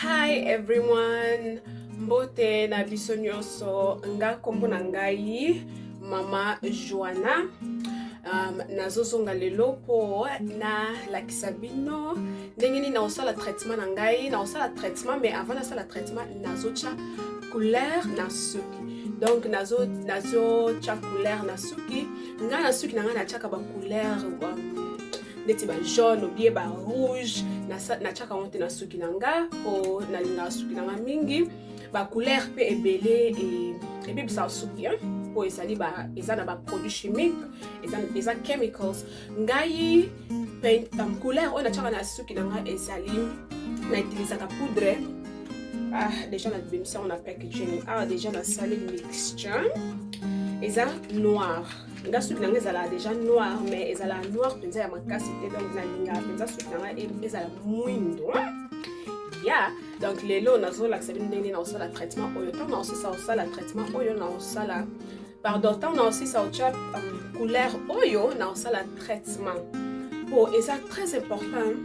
Hi everyone, mbote na biso nyonso nga kombo na ngai mama Joanna. Nazozonga lelo po na lakisa bino ndenge nini naosala traitement na ngai, naosala traitement mais avant nasala traitement nazotia couleur na suki. Donc nazotia couleur na suki, nga na suki na nga natiaka ba couleur neti ba jaune ou bien ba rouge na chaka monte na suki nanga po na linga suki nanga mingi ba couleur pe ebele et bibisa suki po ezali ba ezana ba produits chimiques ezana chemicals ngai paint couleur on na chaka na suki nanga ezali na utiliser ka poudre déjà na bimisa on a packaging déjà na sali mixture eza noir. Nga suki nanga ezala déjà noir mais ezala noir penza ya makasi te donc na linga penza suki nanga ezala mwindo. Donc lelo nazolakisa bino ndenge naosala traitement oyo ntango naosisa osala traitement oyo naosala pardon ntango naosisa otia couleur oyo naosala traitement po eza très important.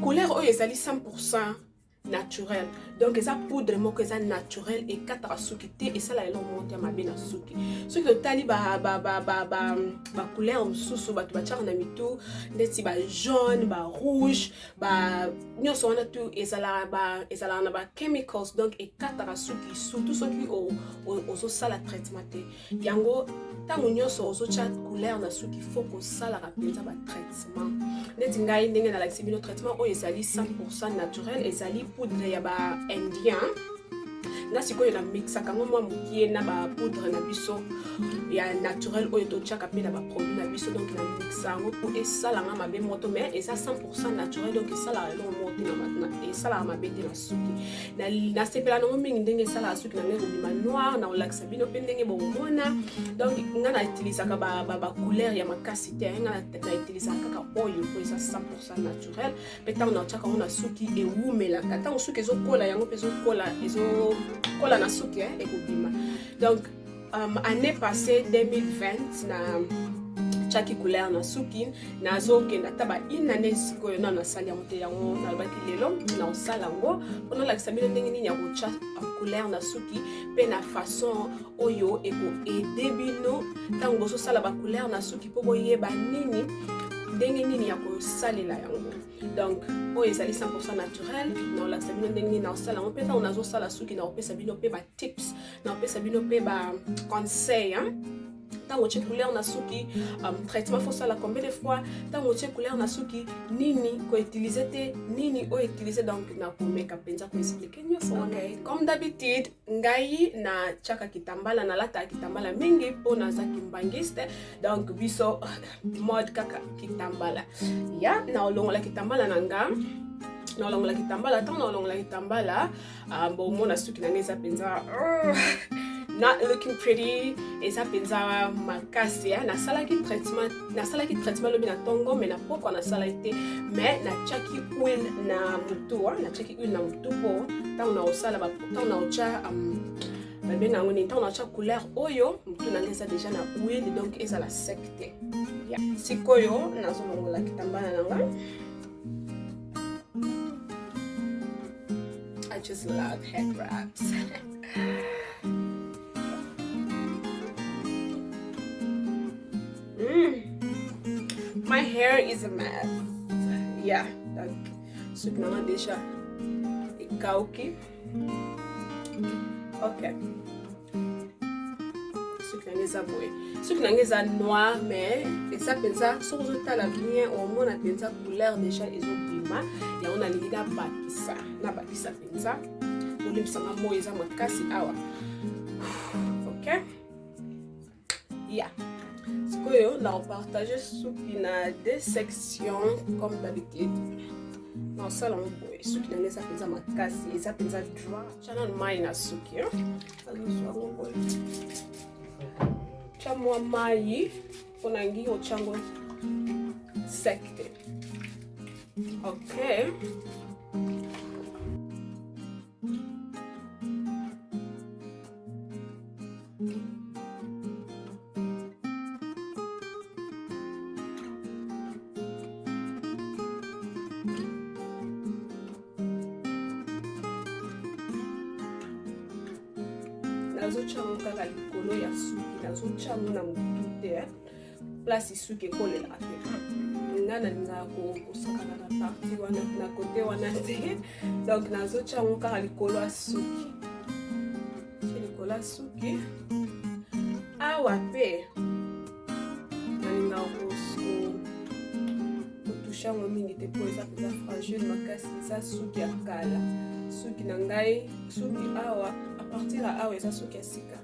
Couleur oyo ezali 100% naturel, donc eza poudre moko eza naturel et kataka suki te esala elo monte mabe na suki soki totali ba couleur mosusu bato batiaka na mitu ndeti ba jaune ba rouge ba nyonso wana tu ezala na ba chemicals donc ekataka suki surtout soki ozosala traitement te yango ntango nyonso ozotia couleur na suki faut kosalaka mpenza ba traitement ndeti ngai ndenge nalakisi bino traitement oyo ezali 100% naturel ezali poudre ya ba indien nga sikoyo na mixaka ngo mwa mokie na ba poudre na biso ya naturel oyo totiaka mpe na ba produit na biso donc na mixa yango po esalanga mabe moto mais eza 100% naturel donc esalaka eloko mote esalaka mabe te na suki nasepela nango mingi ndenge esalaka suki na ngai kobima noir na olakisa bino mpe ndenge bomona donc nga na utilisaka ba couleur ya makasi te nga na utilisaka kaka oyo po eza 100% naturel mpe ntango naotiaka ngo na suki ewumelaka ntango suki ezokola yango mpe ezokola na suki ekobima. Donc année passée 2020 na chaki couleur na suki nazokenda taba inane sikoyo na nasali yango te yango nalobaki lelo na osala yango mpona olakisa bino ndenge nini ya kotia couleur na suki mpe na façon oyo ekoede bino ntango bozosala ba couleur na suki mpo boyeba nini ndenge nini ya kosalela yango. Donc oyo ezali 100% naturel na olakisa bino ndenge nini na osala yango mpe ntango nazosala suki na opesa bino mpe ba tips na opesa bino mpe ba conseil ntango otie couleur na suki traitement faut sala combien de fois ntango otie couleur na suki nini koutilize te nini outilize donc na komeka mpenza koexplike nyonso. Okay, comme d'habitude ngai na tiaka kitambala nalataka kitambala mingi mpo naza kimbangiste donc biso mode kaka kitambala na olongola kitambala na nga na olongola kitambala ntango na olongola kitambala bomona suki na nga eza mpenza not looking pretty eza penza makasi nasalaki traitement lobi na tongo mais na poko nasalaki te mais natiaki huile na mutu po ntango naosala ntango naotia babenga yango nini ntango naotia couleur oyo mutu nanga eza déjà na huile donc ezala sec te. Sikoyo nazolongola kitambala nanga. I just love head wraps. My hair is a mess. Donc suki nanga déjà ekauki. Ok, suki nanga eza boye, suki nanga eza noir mais eza penza soki ozotala bien omona penza couleur déjà ezobima yango nalingi nabakisa penza olimbisanga moyo eza makasi awa. Ok, sikoyo na repartage suki na deux sections comme d'habitude na osala ngo boye suki nanga eza penza makasi eza penza dry chana mai na suki azozwa ngo boye tia mwa mai mpona ngi otia ngo sec te. Ok, nazochango kaka likolo ya suki nazochango na mutu te place suki ekolela te nga nalingaka kosakana na parti wana na kote wana te donc nazochango kaka likolo ya suki likolo ya suki awa mpe nalingaka kotushango mingi te po eza mpenza fragile makasi eza suki ya kala suki na ngai suki awa a partir ya awa eza suki ya sika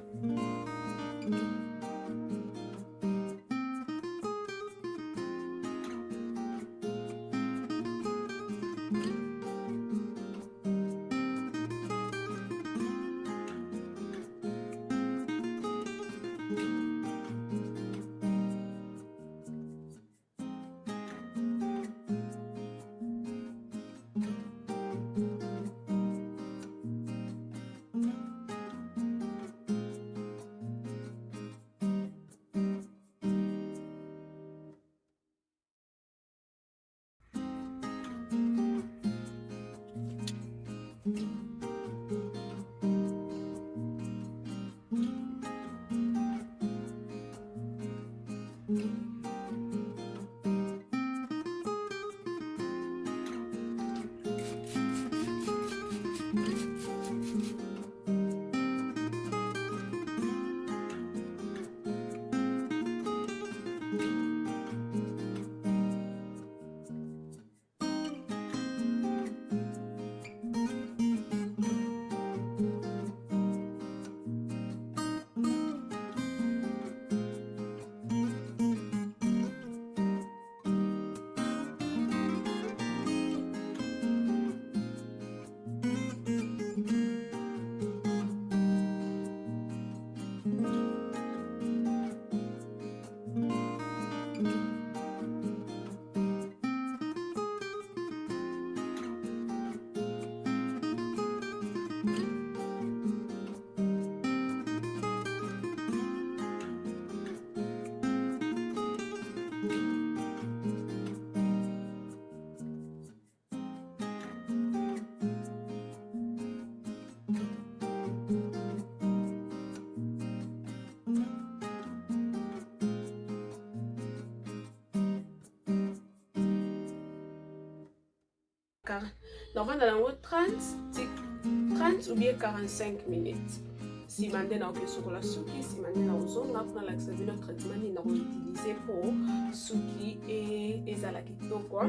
normalement dans 30 ou bien 45 minutes. Si maintenant on sur la suki, si maintenant on a pris l'accès de traitement, il a utilisé pour suki et ezala kitoko.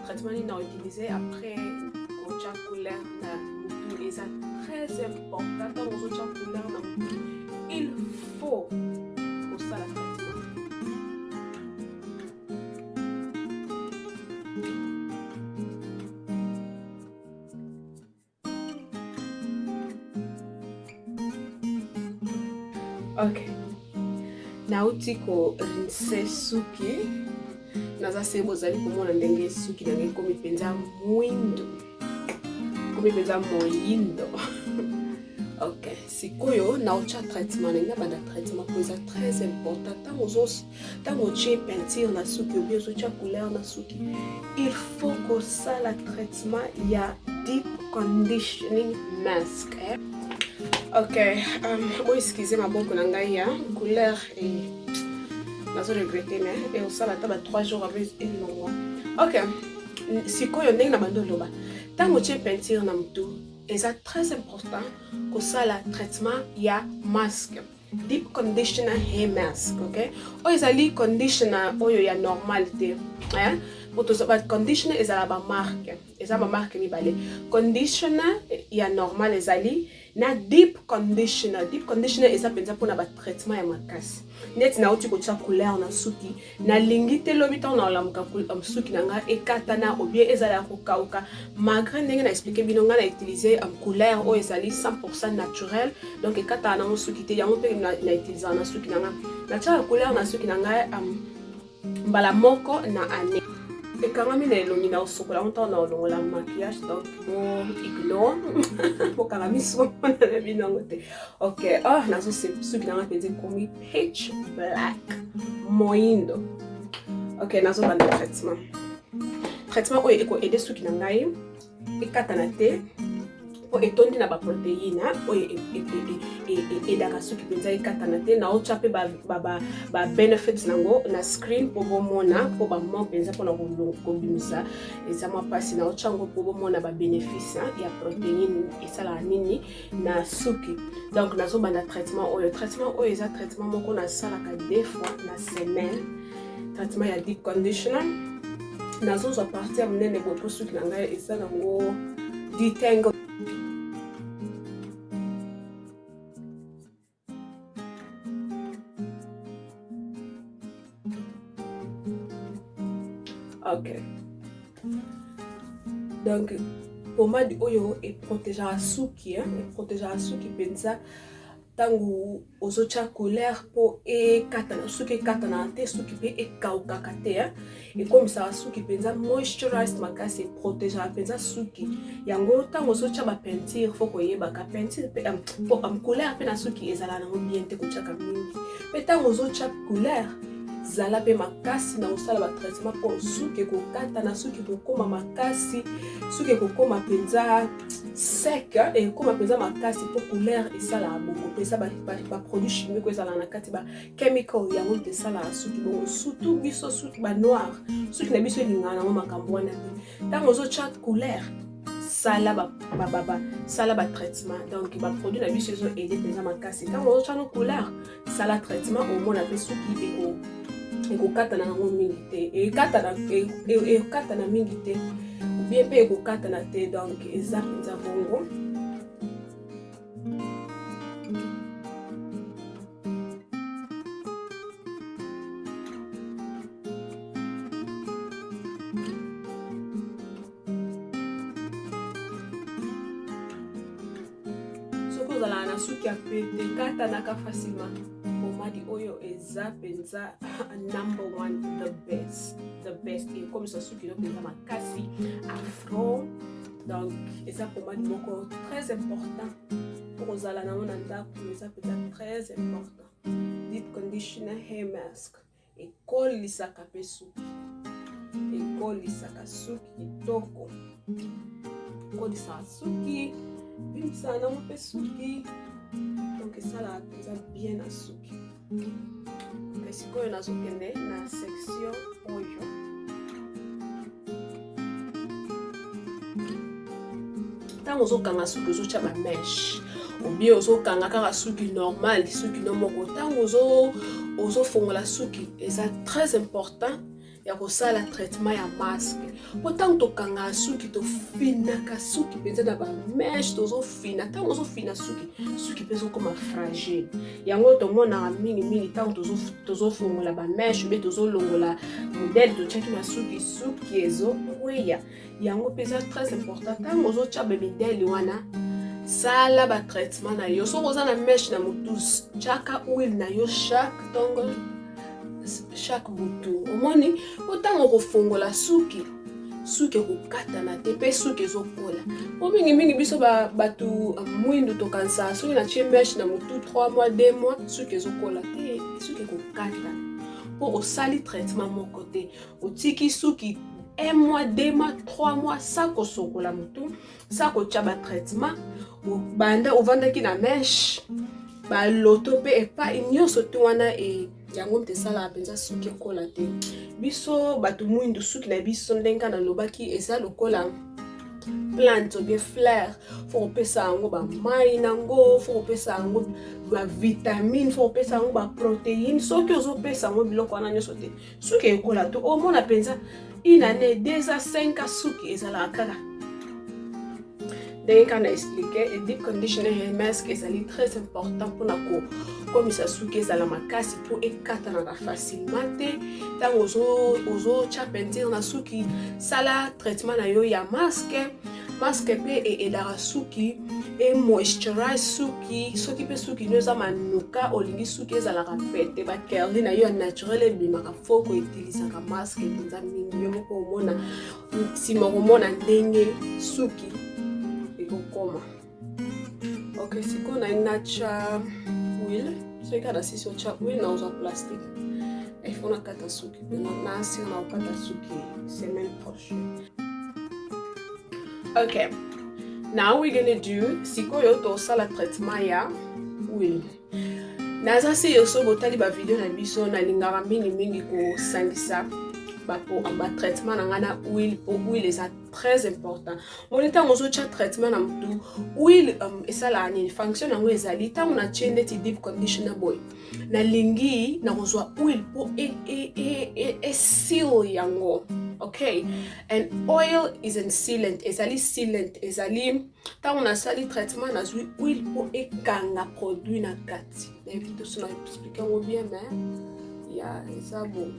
Traitement il a utilisé après kocha couleur na mutu eza très important dans kocha couleur na mutu. Il faut pour ça la traitement. Ok, nauti ko rinse suki naza sebo zali komona ndenge suki na ngai komi penza mwindo ok, sikoyo naucha traitement na banda traitement ko eza très important tango tie peinture na suki ou bien otia couleur na suki il faut que ça la traitement ya deep conditioning mask ok, bon excusez ma bonne ngai couleur et nazo regretter mais et au sala taba 3 jours avec une longue. Ok, sikoyo ndenge na bando loba tango tie peinture na mutu eza très important que ça la traitement ya masque deep conditioner hair mask, ok? O ezali conditioner oyo ya normal te, hein? Pour ba conditioner ezala ba marque mibale. Conditioner ya normal ezali na deep conditioner eza penza pona ba traitement ya makasi. Net na uti ko tia couleur na suki na lingi te lobi ta na lamuka suki na nga ekata na obie ezala ko kauka malgré ndenge na expliquer bino nga na utiliser couleur o ezali 100% naturel donc ekata na suki te yango pe na utiliser na suki na nga na tia couleur na suki na nga mbala moko na année. Et quand même, il y a un maquillage, donc bon, ignore. Pour quand même, ok, oh, na so c'est ce qui n'a pas été comme pitch black, moindo. Ok, na so bande traitement. Traitement où il aider ceux qui n'ont pas eu et katanate. po etondi na baproteine oyo edaka suki mpenza ekatana te. naotya mpe ba benefits nango na screen po bomona po bamama mpenza mpona kobimisa eza mwa mpasi. naotya yango po bomona ba bénéfice ya protéine esalaka nini na suki. donc nazobanda traitement oyo eza traitement moko nasalaka 2 fois na semaine, traitement ya deep conditioner. nazozwa parti ya monene boye po suki na ngai eza nango detangle. ok, donc pomade oyo eprotégeaka suki eprotégeaka suki mpenza ntango ozotya couleur po ekatana suki ekatana te, suki mpe ekaukaka te ekomisaka suki mpenza moisturized makasi, eprotégeaka mpenza suki. yango ntango ozotya bapeinture fo koyebaka peinture mpe couleur mpe na suki ezala nango bien te kotyaka mingi, mpe ntango ozotya couleur zala pe makasi na osala batraitement po suki ekokatana, suki ekokoma makasi, suki ekokoma mpenza sec ekokoma mpenza makasi po couleur esalaka bongo mpenza baproduit chimique ezalaka na kati bachemical yango te esalaka suki bongo, surtout biso suki banoir, suki na biso elingaka nango makambo wana te. ntango ozotya couleur sala batraitement, donc baproduit na biso ezoede mpenza makasi. ntango ozotya no couleur sala traitement omona mpe suki ekokatana nango mingi te, ekatana mingi te bien mpe ekokatana te, donc eza mpenza bongo. soki ozalaka na suki ya pete ekatanaka facilement, pomadi oyo eza mpenza number 1, the best ekomisa suki no mpenza makasi afro. donc eza pomadi moko très important po kozala nango na ndako, eza mpenza très important. deep conditioner hair mask ekolisaka mpe suki, ekolisaka suki kitoko, ekolisaka suki bimisaka nango mpe suki, donc esalaka mpenza bien na suki. sikoyo nazokende na section oyo ntango ozokanga suki ozotya bameshe obie ozokanga kaka suki normal, suki no moko. ntango ozofongola suki eza très important ya kosala traitement ya masque po ntango tokanga suki tofinaka suki mpenza na bameshe tozofina. ntango ozofina suki mpe ezokoma fragile, yango tomonaka mingi ntango tozofongola bameshe mpe tozolongola modele totyaki na suki ezokweya. yango mpe eza très important ntango ozotya bamidele wana sala batraitement na yo. soki oza na meshe na motus tyaka huile na yo chaque butu, omoni otango kofongola suki ekokatana te mpe suki ezokola. po mingi biso bato mwindu tokanisa soki natie meshe na motu 3 mois 2 mois suki ezokola te, suki ekokata po osali traitement moko te, otiki suki 1 mois 2 mois 3 mois sa kosokola motu, sa kotya batraitement banda ovandaki na meshe baloto mpe epai nyonso te wana yango mte esalaka mpenza suki ekola te. biso bato mwindu suki na biso ndenge nalobaki eza lokola plante ou bien fleur, fo kopesa yango bamai nango, fo kopesa yango bavitamine, fo kopesa yango baprotéine. soki ozopesa yango biloko wana nyonso te suki ekola te. omona mpenza 1 année 2 ans 5 ans suki ezalaka kaka ndenge kaka na expliqué. deep conditioner hair mask ezali très important mpona komisa suki ezala makasi po ekatanaka facilement te. ntango ozotya peinture na suki sala traitement na yo ya maske mpe elaka suki emoisturize suki. soki mpe suki no eza manuka olingi suki ezalaka pete bakerli na yo ya naturel ebimaka fo koutilisaka maske mpenza mingi. yo moko omona nsima komona ndenge suki ekokoma. ok, sikoyo natya huile soki kaka nasisi otya huile naozwa plastique ifo nakata suki nasika na okata suki semaine prochaine. ok, Now we're gonna do sikoyo tosala traitement ya huile. Naza si yoso botali ba video na biso na lingara mingi kosangisa ba traitement na ngana huile. Huile est très important. Mon état on zocha traitement na mtu huile esala ni fonction nango ezali ta on a chende ti deep conditioner boy. Na lingi na kozwa huile po e seal yango. Okay, and oil is in sealant. Ezali sealant. Ezali ta on a sali traitement na zui huile po e kanga produit na kati. Na vite so na expliquer mo bien mais ya eza bon.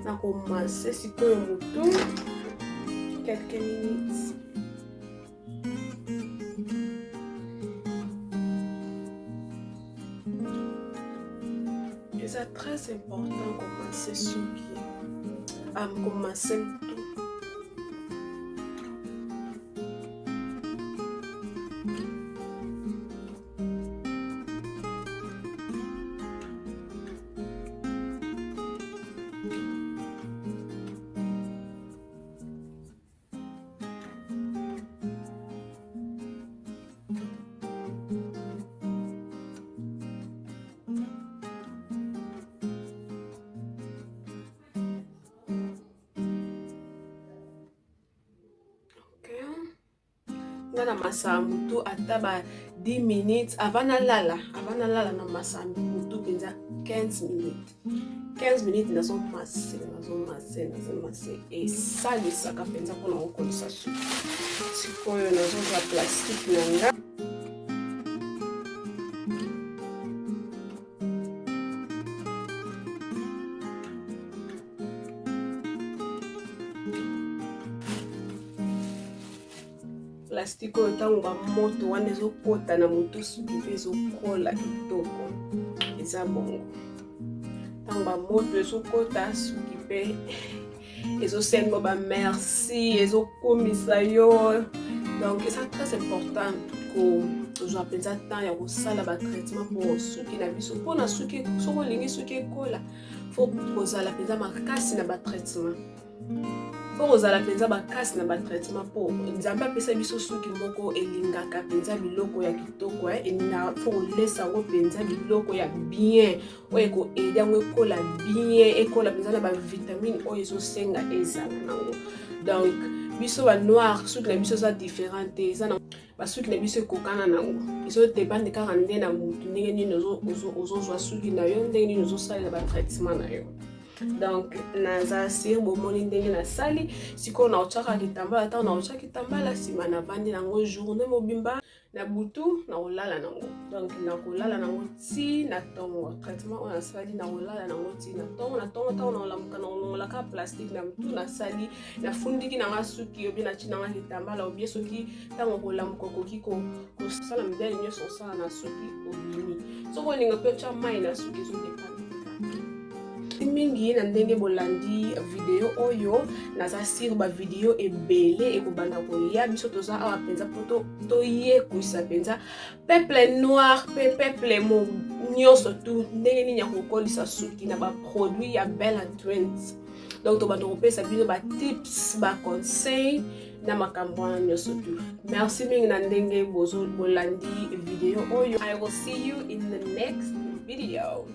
Na commencer sikoyo moto quelques minutes. C'est très important commencer suki commencer moto. Na masa mutu ataba 10 minutes avant na lala na masa mutu penza 15 minutes. 15 minutes nazo masse et ça le saka penza pour na okolisa suki. Sikoyo nazo za plastique nanga. Plastique otango ba moto wana ezokota na moto suki pe ezokola kitoko eza bongo. Tango ba moto ezokota suki pe ezosengo ba merci ezokomisa yo. Donc c'est très important ko tozwa penza temps ya kosala ba traitement pour suki na biso pona suki soko lingi suki ekola faut kozala penza makasi na ba traitement. Pour ozala penza bakasi na ba traitement po nzambe apesa biso suki moko elingaka penza biloko ya kitoko na pour lesa ngo penza biloko ya bien oyo ko aider ngo ekola bien ekola penza na ba vitamine oyo ezosenga ezala nango. Donc biso ba noir suki na biso za différente eza na ba suki na biso ekokana nango iso dépend kaka nde na mutu ndenge nini ozozwa suki na yo ndenge nini ozosalela ba traitement na yo. Donc naza sir bomoni ndenge na sali siko na ochaka kitambala ta na ochaka kitambala sima na vandi nango journée mobimba na butu na olala nango. Donc na kolala nango ti na tongo traitement on a sali na olala nango ti na tongo ta na olamuka na olaka plastique na mutu na sali na fundiki na masuki obi na china na kitambala obi soki tango kolamuka koki ko sala mbele nyoso sala na suki obini soko linga pe cha mai na suki zo dépend mingi na ndenge bolandi video oyo naza sir ba video ebele ekobanda koya biso toza awa penza poto toye kuisa penza peuple noir peuple mo nyoso tu ndenge nini ya kokolisa suki na ba produit ya Bella Twins. Donc to bando kopesa bino ba tips ba conseil na makambo wana nyoso tu. Merci mingi na ndenge bozo bolandi video oyo. I will see you in the next video.